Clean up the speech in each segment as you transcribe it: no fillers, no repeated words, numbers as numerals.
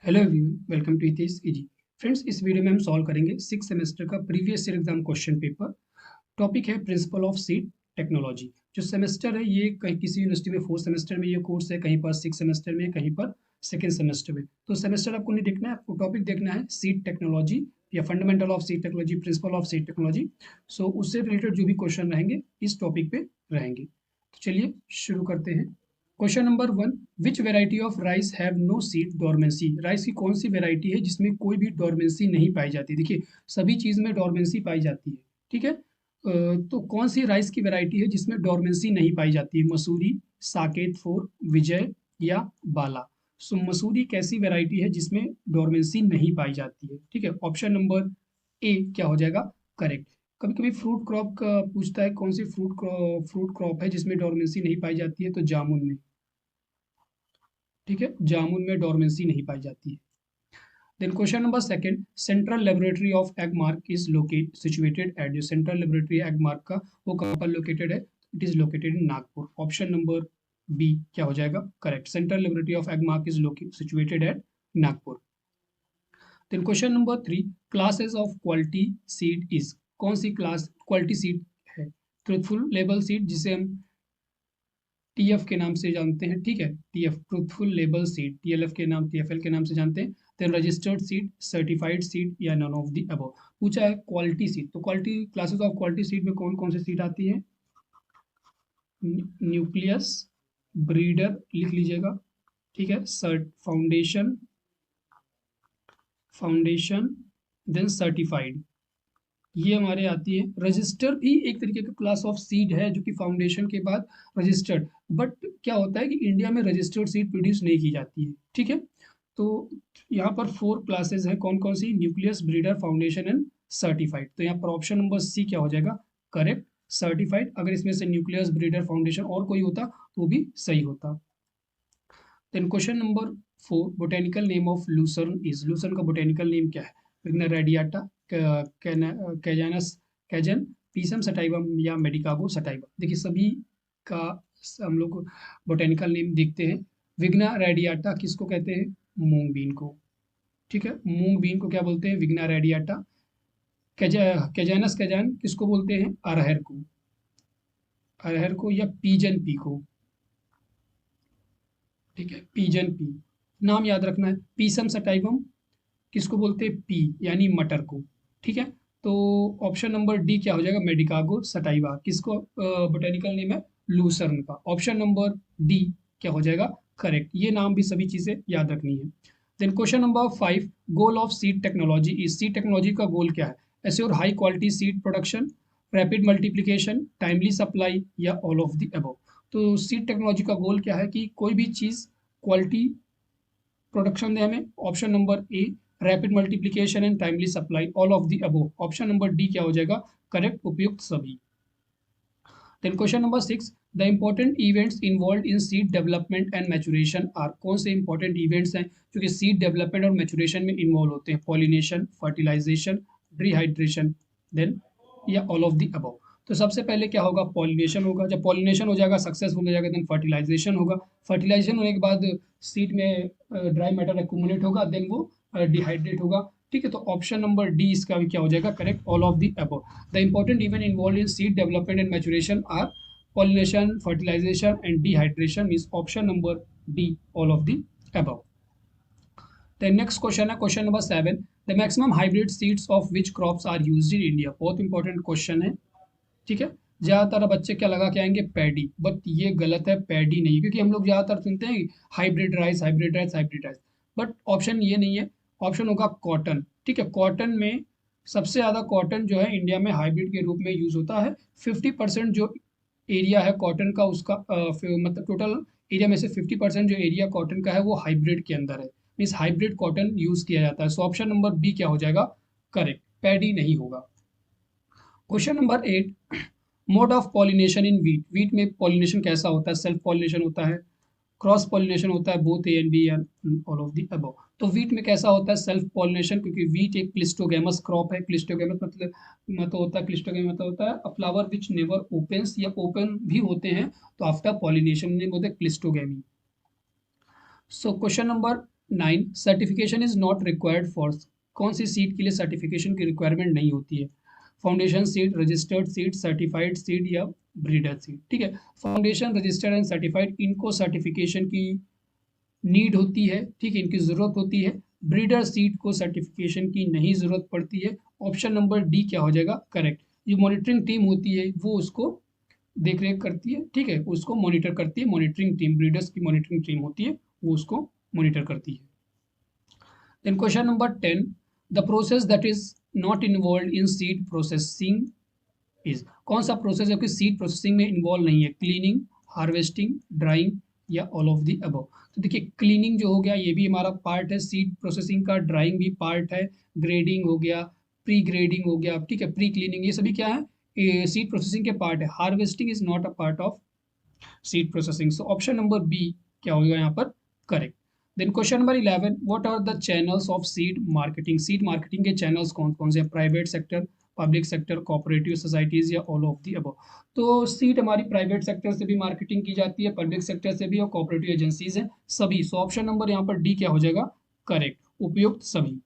Hello everyone, welcome to Hitesh easy. Friends, इस video में हम सॉल्व करेंगे 6 सेमेस्टर का previous year exam question paper. Topic है प्रिंसिपल ऑफ सीड टेक्नोलॉजी। जो सेमेस्टर है ये कहीं किसी यूनिवर्सिटी में 4 सेमेस्टर में ये कोर्स है, कहीं पर 6 सेमेस्टर में, कहीं पर 2nd सेमेस्टर में। तो सेमेस्टर आपको नहीं देखना है, आपको टॉपिक देखना है सीड टेक्नोलॉजी या fundamental of seed technology, principle of seed technology. So उससे रिलेटेड जो भी क्वेश्चन रहेंगे इस टॉपिक पे रहेंगे। तो चलिए शुरू करते हैं। Question number 1, which variety of rice have no seed dormancy. Rice की कौन सी वेराइटी है जिसमें कोई भी डोरमेंसी नहीं पाई जाती। देखिए, सभी चीज में डोरमेंसी पाई जाती है, ठीक है। तो कौन सी राइस की वेराइटी है जिसमें डोरमेंसी नहीं पाई जाती है? मसूरी, साकेत 4, विजय या बाला। सो मसूरी कैसी वेराइटी है जिसमें डोरमेंसी नहीं पाई जाती है? ठीक है, ऑप्शन नंबर ए क्या हो जाएगा करेक्ट। कभी कभी फ्रूट क्रॉप का पूछता है, कौन सी फ्रूट क्रॉप है जिसमें डोरमेंसी नहीं पाई जाती है? तो जामुन में, ठीक है, जामुन में डोरमेंसी नहीं पाई जाती है। Then question number 2, central laboratory of Agmark is locate situated at. जो सेंट्रल लेबोरेटरी एग मार्क का वो कहाँ पर लोकेटेड है? It is located in Nagpur. Option number B क्या हो जाएगा correct. Central laboratory of Agmark is situated at Nagpur. Then question number 3, classes of quality seed is. कौन सी क्लास क्वालिटी सीड है? ट्रूथफुल लेबल सीड, जिसे हम टीएफ के नाम से जानते हैं, ठीक है, TF truthful label seed, TLF के नाम, टीएफएल के नाम से जानते हैं। Then registered seed, certified seed या नन ऑफ द अबव। पूछा है क्वालिटी सीड, तो quality classes of quality seed में कौन कौन सी सीड आती है? न्यूक्लियस, ब्रीडर लिख लीजिएगा, ठीक है, फाउंडेशन, देन सर्टिफाइड, ये हमारे आती है। रजिस्टर भी एक तरीके का क्लास ऑफ सीड है जो कि फाउंडेशन के बाद रजिस्टर्ड। बट क्या होता है कि इंडिया में रजिस्टर्ड सीड प्रोड्यूस नहीं की जाती है, ठीक है। तो यहाँ पर 4 क्लासेस हैं, कौन कौन सी? Nucleus, breeder, foundation and certified. तो यहाँ पर ऑप्शन नंबर सी क्या हो जाएगा करेक्ट, सर्टिफाइड। अगर इसमें से न्यूक्लियस, ब्रीडर, फाउंडेशन और कोई होता तो भी सही होता। Then question number 4, botanical name of lucerne is. Lucerne का बोटेनिकल नेम क्या है? Vigna radiata, Cajanus cajan, Pisum sativum या मेडिकागो सटाइवा। देखिए सभी का हम लोग बोटेनिकल नेम देखते हैं। विग्ना रेडियाटा किसको कहते हैं? मूंग बीन को, ठीक है, मूंग बीन को क्या बोलते हैं? विग्ना रेडियाटा। कैजानस कैजान किसको बोलते हैं? अरहर को, अरहर को या पीजन पी को, ठीक है, पीजन पी नाम याद रखना है। पीसम सटाइवम किसको बोलते हैं? पी यानी मटर को, ठीक है। तो ऑप्शन नंबर डी क्या हो जाएगा? मेडिकागो सटाइवा किसको बोटेनिकल नेम है? लूसर्न का। ऑप्शन नंबर डी क्या हो जाएगा करेक्ट। ये नाम भी सभी चीजें याद रखनी है। Then question number 5, goal of seed technology is. Seed technology का गोल क्या है? Assure high quality seed production, rapid multiplication, timely supply या ऑल ऑफ द अबव। तो सीड टेक्नोलॉजी का गोल क्या है कि कोई भी चीज क्वालिटी प्रोडक्शन दे हमें। Option number A rapid multiplication and timely supply, all of the above. Option number D क्या हो जाएगा करेक्ट, उपयुक्त सभी। Then question number 6, the important events involve in seed development and maturation are. कौन से important events हैं जो कि सीड डेवलपमेंट और मैचुरेशन में इन्वॉल्व होते हैं? पॉलिनेशन, फर्टिलाइजेशन, डिहाइड्रेशन, देन या ऑल ऑफ द अबव। तो सबसे पहले क्या होगा? पॉलिनेशन होगा। जब पॉलिनेशन हो जाएगा, सक्सेसफुल हो जाएगा, देन फर्टिलाइजेशन होगा। फर्टिलाइजेशन होने के बाद सीड में ड्राई मैटर एक्यूमुलेट होगा, देन वो डिहाइड्रेट होगा, ठीक है। तो ऑप्शन नंबर डी इसका भी क्या हो जाएगा correct, all of the above. The important event involve in seed development and maturation are pollination, fertilisation and dehydration, means option number D all of the above. The next question है question number 7, the maximum hybrid seeds of which crops are used in India. बहुत important question है, ठीक है। ज्यादातर बच्चे क्या लगा के आएंगे? पैडी, बट ये गलत है, पैडी नहीं, क्योंकि हम लोग ज्यादातर सुनते हैं hybrid rice, hybrid rice, hybrid rice, but option ये नहीं है। ऑप्शन होगा कॉटन, ठीक है। कॉटन में सबसे ज्यादा कॉटन जो है इंडिया में हाइब्रिड के रूप में यूज होता है। 50% जो एरिया है कॉटन का, उसका मतलब टोटल एरिया में से 50% जो एरिया कॉटन का है वो हाइब्रिड के अंदर है, मीन्स हाइब्रिड कॉटन यूज किया जाता है। सो ऑप्शन नंबर बी क्या हो जाएगा करेक्ट, पैडी नहीं होगा। Question number 8, mode of pollination in wheat. Wheat में पॉलिनेशन कैसा होता है? सेल्फ पॉलिनेशन होता है, क्रॉस पॉलिनेशन होता है, both A and B and all of the above. तो वीट में कैसा होता है? सेल्फ पॉलिनेशन, क्योंकि वीट एक क्लिस्टोगेमस क्रॉप है। क्लिस्टोगेमस मतलब होता है, क्लिस्टोगेमस मतलब होता है a flower which never opens, या ओपन भी होते हैं तो आफ्टर पॉलिनेशन नेम होते हैं cleistogamy. So question number 9 certification is not required for, कौन सी सीड के लिए सर्टिफिकेशन की रिक्वायरमेंट नहीं होती है? Foundation seed, registered seed, certified seed या ब्रीडर सीड। ठीक है, फाउंडेशन, रजिस्टर्ड एंड सर्टिफाइड, इनको सर्टिफिकेशन की नीड होती है, ठीक है, इनकी ज़रूरत होती है। ब्रीडर सीड को सर्टिफिकेशन की नहीं ज़रूरत पड़ती है। ऑप्शन नंबर डी क्या हो जाएगा? करेक्ट। जो मॉनिटरिंग टीम होती है वो उसको देख रेख करती है, ठीक है, उसको मॉनिटर करती है। मॉनिटरिंग टीम, ब्रीडर्स की मॉनिटरिंग टीम होती है, वो उसको मॉनिटर करती है। Then question number 10, the process that is not involve in seed processing is, कौन सा प्रोसेस है कि सीड प्रोसेसिंग में इन्वॉल्व नहीं है? क्लीनिंग, हार्वेस्टिंग, ड्राइंग या ऑल ऑफ द अबव। तो देखिए, क्लीनिंग जो हो गया ये भी हमारा पार्ट है सीड प्रोसेसिंग का, ड्राइंग भी पार्ट है, ग्रेडिंग हो गया, प्री ग्रेडिंग हो गया, ठीक है, प्री क्लीनिंग, ये सभी क्या है? सीड प्रोसेसिंग के पार्ट है। Harvesting is not a part of seed processing. So option number B क्या होगा यहाँ पर? Correct. Then question number 11, what are the channels of seed marketing? Seed marketing के चैनल्स कौन कौन से? Private sector, public sector, cooperative societies या all of the above. तो सीड हमारी प्राइवेट सेक्टर से भी मार्केटिंग की जाती है, पब्लिक सेक्टर से भी, और कोऑपरेटिव एजेंसीज हैं सभी। सो ऑप्शन नंबर यहाँ पर डी क्या हो जाएगा? करेक्ट, उपयुक्त सभी।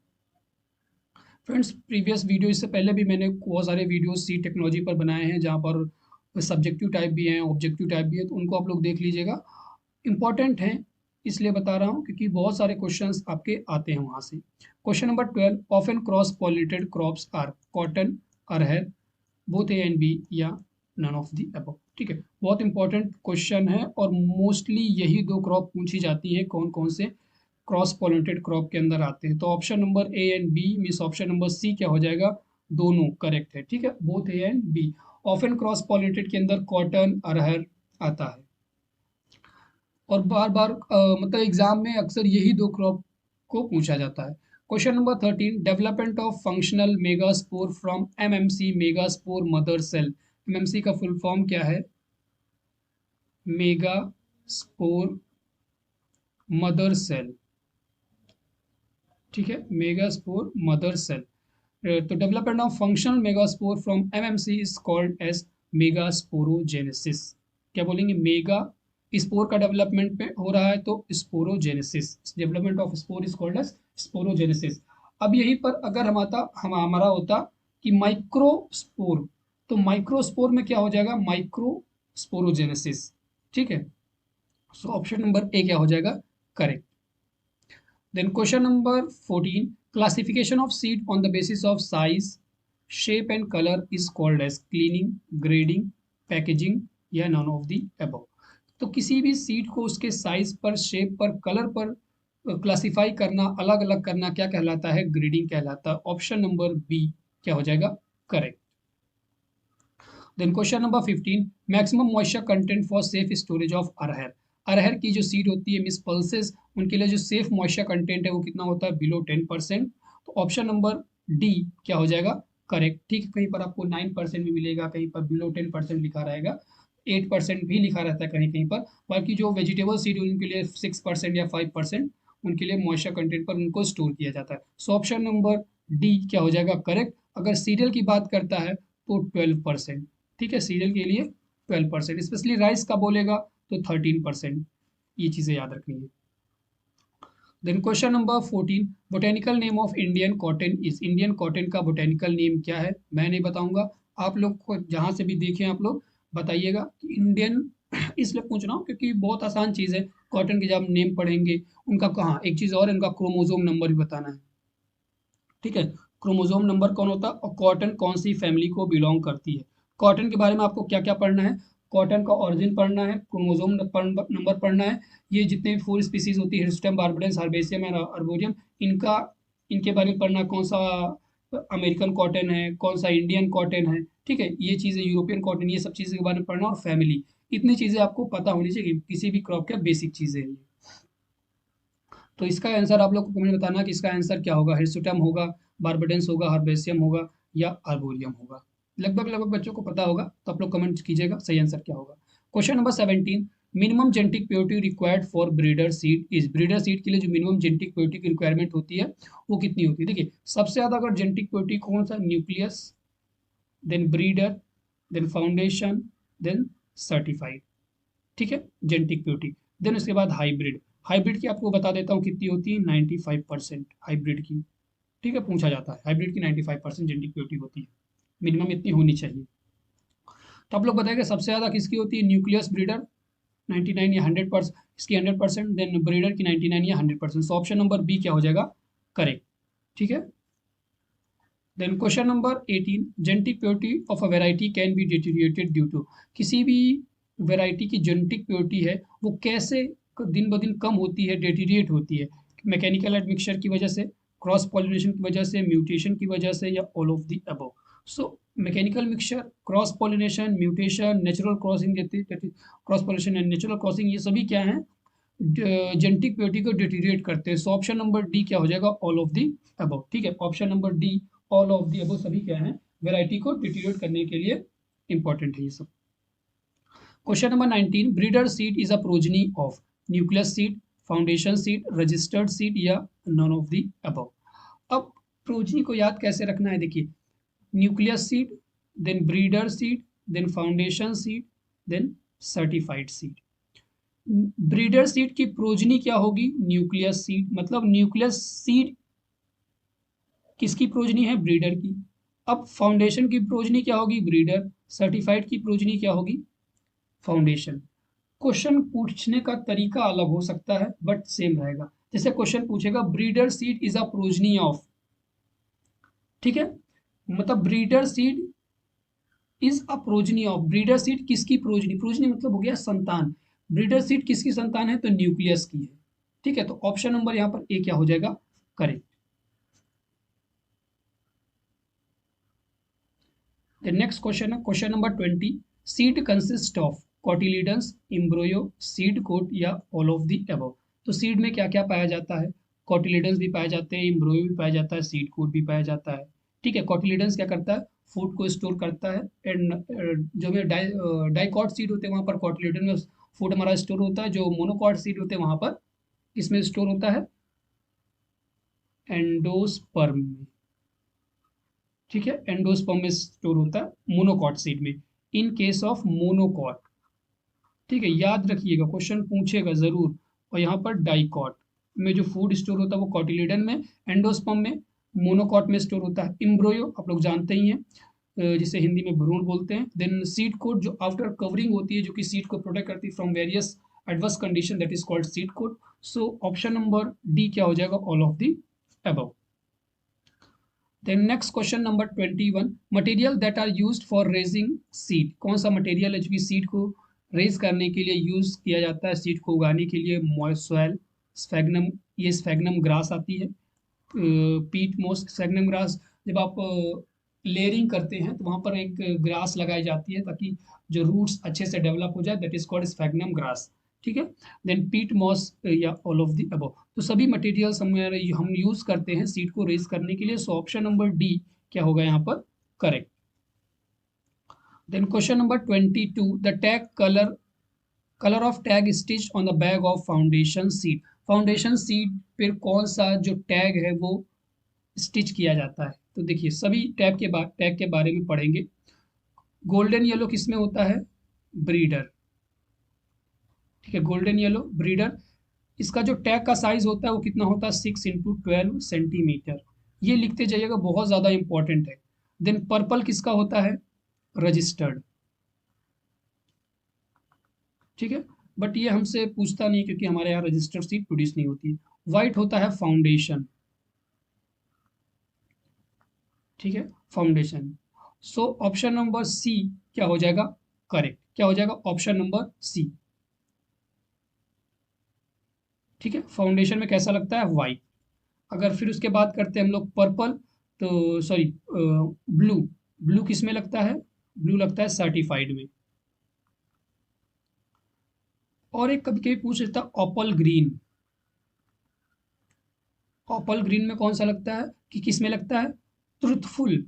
फ्रेंड्स, प्रीवियस वीडियो, इससे पहले भी मैंने बहुत सारे वीडियो सीड टेक्नोलॉजी पर बनाए हैं, जहाँ पर सब्जेक्टिव टाइप भी हैं, ऑब्जेक्टिव टाइप भी है, तो उनको आप लोग देख लीजिएगा। इंपॉर्टेंट हैं इसलिए बता रहा हूँ क्योंकि बहुत सारे क्वेश्चंस आपके आते हैं वहाँ से। Question number 12, often cross pollinated crops are cotton, अरहर, बोथ ए एंड बी या नन ऑफ दी अबव। ठीक है, बहुत इंपॉर्टेंट क्वेश्चन है और मोस्टली यही दो क्रॉप पूछी जाती है कौन कौन से क्रॉस पॉलिनेटेड क्रॉप के अंदर आते हैं। तो option number A and B means option number C क्या हो जाएगा? दोनों करेक्ट है, ठीक है, both A and B. Often cross pollinated के अंदर कॉटन, अरहर आता है और बार बार मतलब एग्जाम में अक्सर यही दो क्रॉप को पूछा जाता है। Question number 13, development of functional megaspore from MMC megaspore mother cell. MMC का फुल फॉर्म क्या है? मेगास्पोर मदर सेल, ठीक है, मेगास्पोर मदर सेल। तो development of functional megaspore from MMC is called as megasporogenesis. क्या बोलेंगे? मेगा स्पोर का development पे हो रहा है तो sporogenesis, development of spore is called as sporogenesis. अब यहीं पर अगर हमारा होता कि माइक्रोस्पोर, तो माइक्रोस्पोर में क्या हो जाएगा? माइक्रोस्पोरोजेनेसिस, ठीक है। सो ऑप्शन नंबर ए क्या हो जाएगा? Correct. Then question number 14, classification of seed on the basis of size, shape and color is called as cleaning, grading, packaging या none of the above। तो किसी भी सीड को उसके साइज पर, शेप पर, कलर पर क्लासिफाई करना, अलग अलग करना क्या कहलाता है? ग्रेडिंग कहलाता है। ऑप्शन नंबर बी क्या हो जाएगा? Correct. Then question number 15, maximum moisture content for safe storage of अरहर। अरहर की जो सीड होती है मिस पल्सेस, उनके लिए जो सेफ मॉइस्चर कंटेंट है वो कितना होता है? बिलो 10%। तो ऑप्शन नंबर डी क्या हो जाएगा? करेक्ट, ठीक है। कहीं पर आपको 9% भी मिलेगा, कहीं पर बिलो 10% लिखा रहेगा, 8% भी लिखा रहता है कहीं कहीं पर। बाकी जो वेजिटेबल सीड उनके लिए 6% या 5% उनके लिए मॉइस्चर कंटेंट पर उनको स्टोर किया जाता है। सो ऑप्शन नंबर डी क्या हो जाएगा? करेक्ट। अगर सीरियल की बात करता है तो 12%, ठीक है, सीरियल के लिए 12%, स्पेशली राइस का बोलेगा तो 13%। ये चीज़ें याद रखनी है। Then question number 14, botanical name of Indian cotton is. Indian cotton का बोटेनिकल नेम क्या है? मैं नहीं बताऊंगा, आप लोग को जहाँ से भी देखें आप लोग बताइएगा कि इंडियन इसलिए पूछ रहा हूँ क्योंकि बहुत आसान चीज़ है। कॉटन के जब नेम पढ़ेंगे उनका, कहाँ, एक चीज़ और है, उनका क्रोमोजोम नंबर भी बताना है, ठीक है। क्रोमोजोम नंबर कौन होता है और कॉटन कौन सी फैमिली को बिलोंग करती है। कॉटन के बारे में आपको क्या क्या पढ़ना है? कॉटन का ऑरिजिन पढ़ना है, क्रोमोजोम नंबर पढ़ना है, ये जितने भी 4 स्पीसीज होती है, हिस्टम, बार्बडेंस, हार्बेसियम और अर्बोरियम, इनका, इनके बारे में पढ़ना, कौन सा अमेरिकन कॉटन है, कौन सा इंडियन कॉटन है, ठीक है, ये चीज़ें, यूरोपियन कॉटन, ये सब चीज़ों के बारे में पढ़ना, और फैमिली, इतनी चीज़ें आपको पता होनी चाहिए। किसी भी क्रॉप का बेसिक चीज़ें हैं ये। तो इसका आंसर आप लोग को कमेंट बताना कि इसका आंसर क्या होगा? हिर्सुटम होगा, बार्बडेंस होगा, हार्बेसियम होगा या आर्बोरियम होगा। लगभग लगभग बच्चों को पता होगा, तो आप लोग कमेंट कीजिएगा सही आंसर क्या होगा। Question number 17, minimum genetic purity required for breeder seed is. Breeder seed के लिए जो मिनिमम जेनेटिक प्योरिटी की रिक्वायरमेंट होती है वो कितनी होती है? देखिए, सबसे ज़्यादा अगर जेनेटिक प्योरिटी कौन सा? Nucleus, then breeder, then foundation, then certified, ठीक है, जेनेटिक प्योरिटी। देन उसके बाद हाइब्रिड। हाइब्रिड की आपको बता देता हूँ कितनी होती है, 95% हाइब्रिड की, ठीक है, पूछा जाता है हाइब्रिड की 95% जेनेटिक प्योरिटी होती है, मिनिमम इतनी होनी चाहिए। तो आप लोग बताएंगे सबसे ज़्यादा किसकी होती है, न्यूक्लियस ब्रीडर 99 या 100%, इसकी 100%, देन ब्रीडर की 99 या 100%। सो ऑप्शन नंबर बी क्या हो जाएगा, करेक्ट, ठीक है। Then question number 18, genetic purity of a variety can be deteriorated due to, किसी भी वेराइटी की जेनेटिक प्योरिटी है वो कैसे दिन ब दिन कम होती है, डेटीरिएट होती है, मैकेनिकल एडमिक्सचर की वजह से, क्रॉस पॉलिनेशन की वजह से, म्यूटेशन की वजह से, या all of the above. So mechanical mixture, cross pollination, mutation, natural crossing, cross pollination and natural crossing, ये सभी क्या है, जेनेटिक प्योरिटी को डिटीरिएट करते हैं। सो ऑप्शन नंबर डी क्या हो जाएगा, ऑल ऑफ दी अबव, ठीक है, option number D all of the above सभी क्या है, वैरायटी को डिटीरिएट करने के लिए इंपॉर्टेंट है ये सब। Question number 19, breeder seed is a progeny of nucleus seed, foundation seed, registered seed, या नॉन ऑफ दी अबव। अब प्रोजनी को याद कैसे रखना है, देखिए, nucleus seed, then breeder seed, then foundation seed, then certified seed. Breeder seed की progeny क्या होगी, न्यूक्लियस सीड, मतलब न्यूक्लियस सीड किसकी प्रोजनी है, ब्रीडर की। अब फाउंडेशन की प्रोजनी क्या होगी, ब्रीडर। सर्टिफाइड की प्रोजनी क्या होगी, फाउंडेशन। क्वेश्चन पूछने का तरीका अलग हो सकता है बट सेम रहेगा। जैसे क्वेश्चन पूछेगा breeder seed is a progeny of, ठीक है, मतलब breeder seed is a progeny of, breeder seed किसकी प्रोजनी, प्रोजनी मतलब हो गया संतान, ब्रीडर सीड किसकी संतान है, तो न्यूक्लियस की है, ठीक है। तो ऑप्शन नंबर यहाँ पर ए क्या हो जाएगा, करेक्ट। नेक्स्ट क्वेश्चन है question number 20, seed consist of cotyledons, embryo, seed coat, या ऑल ऑफ द अबव। तो सीड में क्या क्या पाया जाता है, कॉटिलीडन्स भी पाए जाते हैं, एम्ब्रियो भी पाया जाता है, सीड कोट भी पाया जाता है, ठीक है। कॉटिलीडन्स क्या करता है, फूड को स्टोर करता है, एंड जो भी डाइकॉट सीड होते हैं वहाँ पर कॉटिलीडन में फूड हमारा स्टोर होता है, जो मोनोकॉट सीड होते हैं वहाँ पर इसमें स्टोर होता है एंडोस्पर्म में, ठीक है, एंडोस्पर्म में स्टोर होता है मोनोकॉट सीड में, इन केस ऑफ मोनोकॉट, ठीक है, याद रखिएगा क्वेश्चन पूछेगा जरूर। और यहाँ पर डाइकॉट में जो फूड स्टोर होता है वो कॉटिलीडन में, एंडोस्पर्म में, मोनोकॉट में स्टोर होता है एम्ब्रियो, आप लोग जानते ही हैं, जिसे हिंदी में भ्रूण बोलते हैं। देन सीड कोट जो आफ्टर कवरिंग होती है, जो कि सीड को प्रोटेक्ट करती है from various adverse condition, that is called seed coat. So option number D क्या हो जाएगा, all of the above. Then next question number 21, material that are used for raising seed, कौन सा मटेरियल है जो कि सीड को रेज करने के लिए यूज किया जाता है, सीड को उगाने के लिए, मॉइस्ट सॉइल, स्फैग्नम, ये स्फैग्नम ग्रास आती है, पीट मोस, स्फैग्नम ग्रास। जब आप लेयरिंग करते हैं तो वहाँ पर एक ग्रास लगाई जाती है ताकि जो रूट्स अच्छे से डेवलप हो जाए, that is called sphagnum grass, ठीक है। देन पीट मॉस, या ऑल ऑफ द अबव। तो सभी मटेरियल्स हम यूज करते हैं सीड को रेज करने के लिए। सो ऑप्शन नंबर डी क्या होगा यहाँ पर, correct. Then question number 22, the tag colour of tag stitch on the bag of foundation seed, foundation seed पर कौन सा जो टैग है वो स्टिच किया जाता है। तो देखिए सभी टैग के बारे में पढ़ेंगे। गोल्डन येलो किस में होता है, ब्रीडर, ठीक है, गोल्डन येलो ब्रीडर। इसका जो टैग का साइज होता है वो कितना होता है, 6x12 सेंटीमीटर, ये लिखते जाइएगा, बहुत ज़्यादा इंपॉर्टेंट है। देन पर्पल किसका होता है, रजिस्टर्ड, ठीक है, बट ये हमसे पूछता नहीं क्योंकि हमारे यहाँ रजिस्टर्ड सीड प्रोड्यूस नहीं होती है। व्हाइट होता है फाउंडेशन, ठीक है, foundation. So option number C क्या हो जाएगा, करेक्ट, क्या हो जाएगा, ऑप्शन नंबर सी, ठीक है। फाउंडेशन में कैसा लगता है, वाइट। अगर फिर उसके बाद करते हैं हम लोग पर्पल, तो सॉरी ब्लू, ब्लू किस में लगता है, ब्लू लगता है सर्टिफाइड में। और एक कभी कभी पूछ लेता ऑपल ग्रीन, ऑपल ग्रीन में कौन सा लगता है, कि किस में लगता है, ट्रुथफुल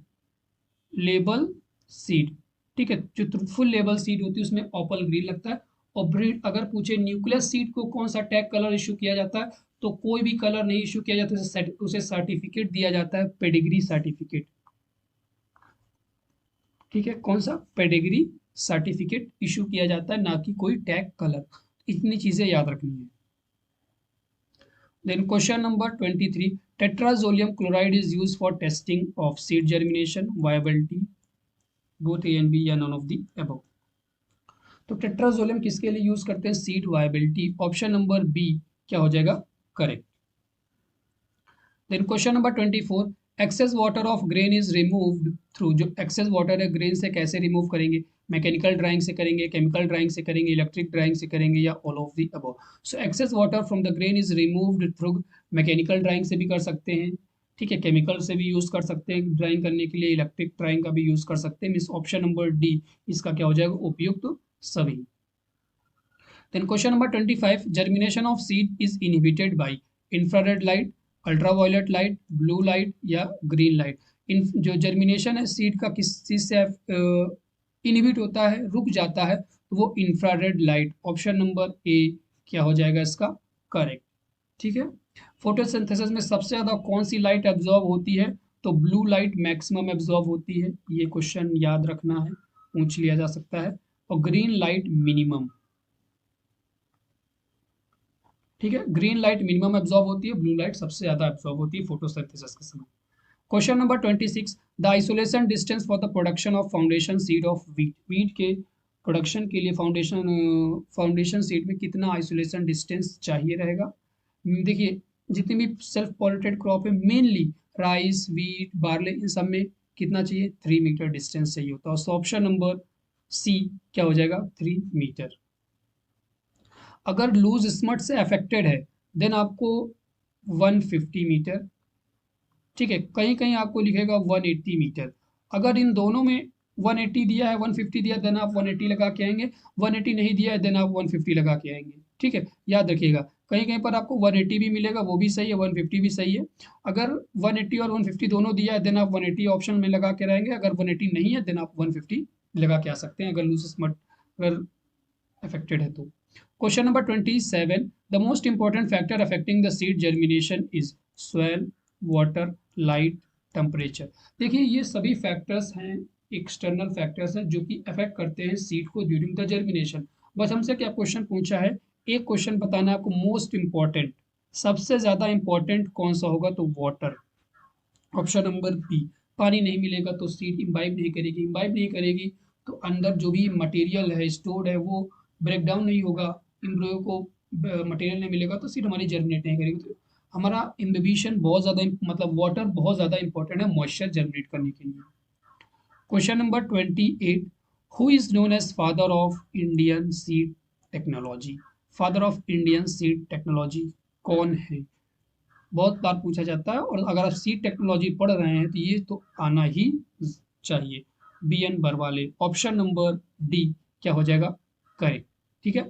लेबल सीड, ठीक है, जो ट्रुथफुल लेबल सीड होती है उसमें ऑपल ग्रीन लगता है। और ब्रीड अगर पूछे न्यूक्लियस सीड को कौन सा टैग कलर इशू किया जाता है, तो कोई भी कलर नहीं इशू किया जाता, उसे सर्टिफिकेट दिया जाता है, पेडिग्री सर्टिफिकेट, ठीक है, कौन सा, पेडिग्री सर्टिफिकेट इशू किया जाता है, ना कि कोई टैग कलर। इतनी चीजें याद रखनी है। Then question number 23. Tetrazolium chloride is used for testing of seed germination, viability, both A and B या none of the above. तो टेट्राजोलियम किसके लिए यूज करते हैं? Seed viability. Option number B क्या हो जाएगा? Correct. Then question number 24. Excess water of grain is removed through, जो एक्सेस वाटर है ग्रेन से कैसे रिमूव करेंगे? मैकेनिकल ड्राइंग से करेंगे, केमिकल ड्राइंग से करेंगे, इलेक्ट्रिक ड्राइंग से करेंगे या all of the above. So excess water from the grain is removed through, mechanical drawing से भी कर सकते हैं, ठीक है, केमिकल से भी यूज कर सकते हैं ड्राइंग करने के लिए, इलेक्ट्रिक ड्राइंग का भी यूज कर सकते हैं। मीन्स ऑप्शन नंबर डी इसका क्या हो जाएगा? उपयुक्त सभी। Then question number 25. Germination of seed is inhibited by infrared light, ultraviolet light, blue light या ग्रीन लाइट। इन जो जर्मिनेशन है सीड का किस चीज से इनहिबिट होता है, रुक जाता है, तो वो इंफ्रारेड लाइट। ऑप्शन नंबर ए क्या हो जाएगा इसका? करेक्ट। ठीक है। फोटोसिंथेसिस में सबसे ज्यादा कौन सी लाइट एब्जॉर्ब होती है? तो ब्लू लाइट मैक्सिमम एब्जॉर्ब होती है, ये क्वेश्चन याद रखना है, पूछ लिया जा सकता है, और ग्रीन लाइट मिनिमम। ठीक है, ग्रीन लाइट मिनिमम एब्जॉर्ब होती है, ब्लू लाइट सबसे ज्यादा एब्जॉर्ब होती है फोटोसिंथेसिस के समय। Question number 26. The isolation distance for the production of foundation seed of wheat, wheat के प्रोडक्शन के लिए फाउंडेशन सीड में कितना आइसोलेशन डिस्टेंस चाहिए रहेगा? देखिए जितनी भी सेल्फ पॉलिनेटेड क्रॉप है, मेनली राइस, वीट, बार्ले, इन सब में कितना चाहिए? 3 मीटर डिस्टेंस चाहिए होता है। सो ऑप्शन नंबर सी क्या हो जाएगा? 3 मीटर। अगर लूज स्मट से अफेक्टेड है देन आपको 150 मीटर, ठीक है, कहीं कहीं आपको लिखेगा 180 मीटर। अगर इन दोनों में 180 दिया है, 150 दिया, देन आप 180 लगा के आएंगे, 180 नहीं दिया है देन आप 150 लगा के आएंगे। ठीक है, याद रखिएगा, कहीं कहीं पर आपको 180 भी मिलेगा, वो भी सही है, 150 भी सही है। अगर 180 और 150 दोनों दिया है देन आप 180 ऑप्शन में लगा के रहेंगे, अगर 180 नहीं है देन आप 150 लगा के आ सकते हैं, अगर लूज स्मट अगर अफेक्टेड है तो। Question number 27. The most important factor affecting the seed germination is soil, water, light, temperature. देखिए ये सभी फैक्टर्स हैं, एक्सटर्नल फैक्टर्स हैं जो कि अफेक्ट करते हैं सीड को ड्यूरिंग द जर्मिनेशन। बस हमसे क्या क्वेश्चन पूछा है, एक क्वेश्चन बताना है आपको मोस्ट इंपॉर्टेंट, सबसे ज्यादा इंपॉर्टेंट कौन सा होगा? तो वाटर। Option number B. पानी नहीं मिलेगा तो सीड इम्बाइब नहीं करेगी, इम्बाइब नहीं करेगी तो अंदर जो भी मटेरियल है स्टोर्ड है वो ब्रेक डाउन नहीं होगा, एम्ब्रियो को मटेरियल नहीं मिलेगा तो सीड हमारी जर्मिनेट नहीं करेगी। तो हमारा इम्बिबिशन बहुत ज़्यादा, मतलब वाटर बहुत ज़्यादा इंपॉर्टेंट है मॉइस्चर जर्मिनेट करने के लिए। Question number 28. Who is known as father of Indian seed technology? Father of Indian seed technology कौन है? बहुत बार पूछा जाता है, और अगर आप सीड टेक्नोलॉजी पढ़ रहे हैं तो ये तो आना ही चाहिए। BN बरवाले। ऑप्शन नंबर डी क्या हो जाएगा? करेक्ट। ठीक है,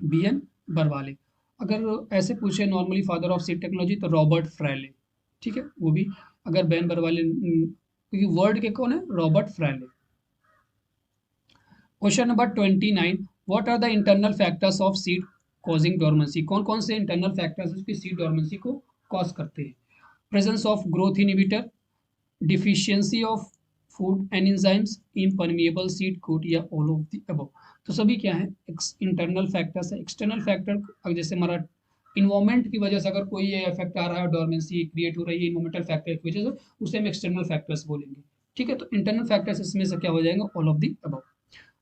BN बरवाले। अगर ऐसे पूछे normally father of seed technology तो रॉबर्ट फ्रैले, ठीक है, वो भी अगर बैन बरवाले, क्योंकि वर्ड के कौन है? Robert Fraley. Question number 29. What are the internal factors of seed causing dormancy? कौन कौन से इंटरनल फैक्टर्स उसकी सीड डोरमेंसी को कॉज करते हैं? Presence of growth inhibitor, deficiency of food and enzymes, impermeable seed coat या ऑल ऑफ द अबव। तो सभी क्या है? इंटरनल फैक्टर्स है। एक्सटर्नल फैक्टर जैसे हमारा इन्वायरमेंट की वजह से अगर कोई इफेक्ट आ रहा है, डोरमेंसी क्रिएट हो रही है इन्वायरमेंटल फैक्टर की वजह से, उसे हम एक्सटर्नल फैक्टर्स बोलेंगे। ठीक है, तो इंटरनल फैक्टर्स इसमें से क्या हो जाएगा? All of the above.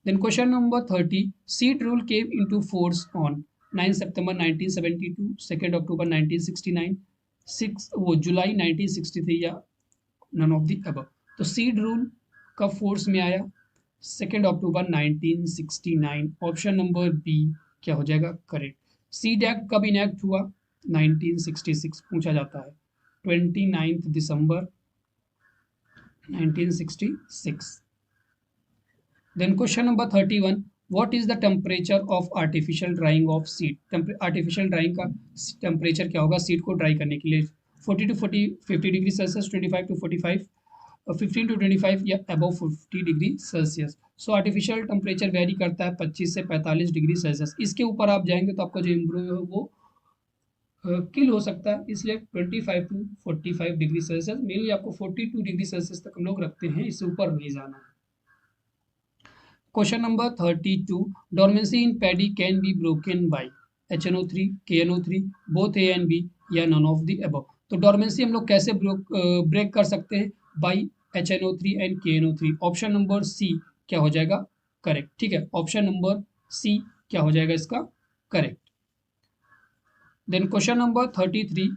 Then question number 30. Seed rule came into force on 9 September 1972, 2 October 1969, 6 July 1963 या none of the above। तो सीड रूल कब फोर्स में आया? 2 अक्टूबर 1969। ऑप्शन नंबर बी क्या हो जाएगा? करेक्ट। सीड एक्ट कब इनैक्ट हुआ? 1966 पूछा जाता है, 29 दिसंबर 1966। Then question number 31. What is the temperature of artificial drying of seed? Artificial drying का टेम्परेचर क्या होगा सीड को ड्राई करने के लिए? 40 to 50 degree Celsius, 25 to 45, 15 to 25 या अबव 50 डिग्री सेल्सियस। सो आर्टिफिशियल टेम्परेचर वेरी करता है 25 से 45 डिग्री सेल्सियस। इसके ऊपर आप जाएंगे तो आपका जो एम्ब्रियो है वो किल हो सकता है, इसलिए 25 to 45 डिग्री सेल्सियस, मेनली आपको 42 डिग्री सेल्सियस तक हम लोग रखते हैं, इससे ऊपर नहीं जाना है। Question number 32. Dormancy in paddy can be broken by HNO3, KNO3, both A and B, या नन ऑफ द अबव। तो डोरमेंसी हम लोग कैसे ब्रेक कर सकते हैं? By HNO3 and KNO3। Option number C क्या हो जाएगा? करेक्ट। ठीक है, ऑप्शन नंबर सी क्या हो जाएगा इसका? Correct. Then question number 33,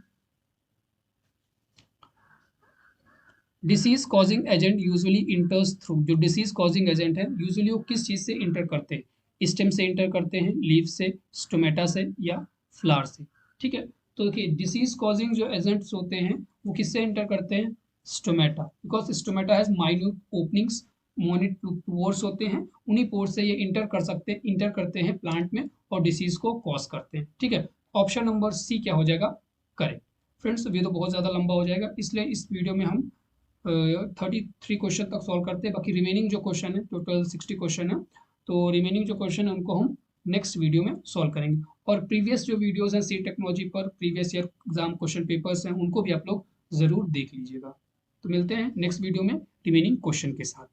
disease causing agent usually enters through. जो डिसीज कॉजिंग एजेंट है यूजुअली वो किस चीज से इंटर करते हैं? स्टेम से इंटर करते हैं, लीव से, स्टोमेटा से, या फ्लावर से। ठीक है, तो देखिए डिसीज कॉजिंग जो एजेंट्स होते हैं वो किससे इंटर करते हैं? Stomata, because stomata has minute openings, minute pores होते हैं, उन्हीं पोर्स से ये इंटर करते हैं प्लांट में और डिसीज को कॉज करते हैं। ठीक है, ऑप्शन नंबर सी क्या हो जाएगा? करेक्ट। फ्रेंड्स ये तो बहुत ज़्यादा लंबा हो जाएगा, इसलिए इस वीडियो में हम 33 क्वेश्चन तक सॉल्व करते हैं। बाकी रिमेनिंग जो क्वेश्चन है, टोटल 60 क्वेश्चन है, तो रिमेनिंग जो क्वेश्चन है उनको हम नेक्स्ट वीडियो में सॉल्व करेंगे। और प्रीवियस जो वीडियोस हैं सी टेक्नोलॉजी पर, previous year exam question papers हैं, उनको भी आप लोग ज़रूर देख लीजिएगा। तो मिलते हैं नेक्स्ट वीडियो में रिमेनिंग क्वेश्चन के साथ।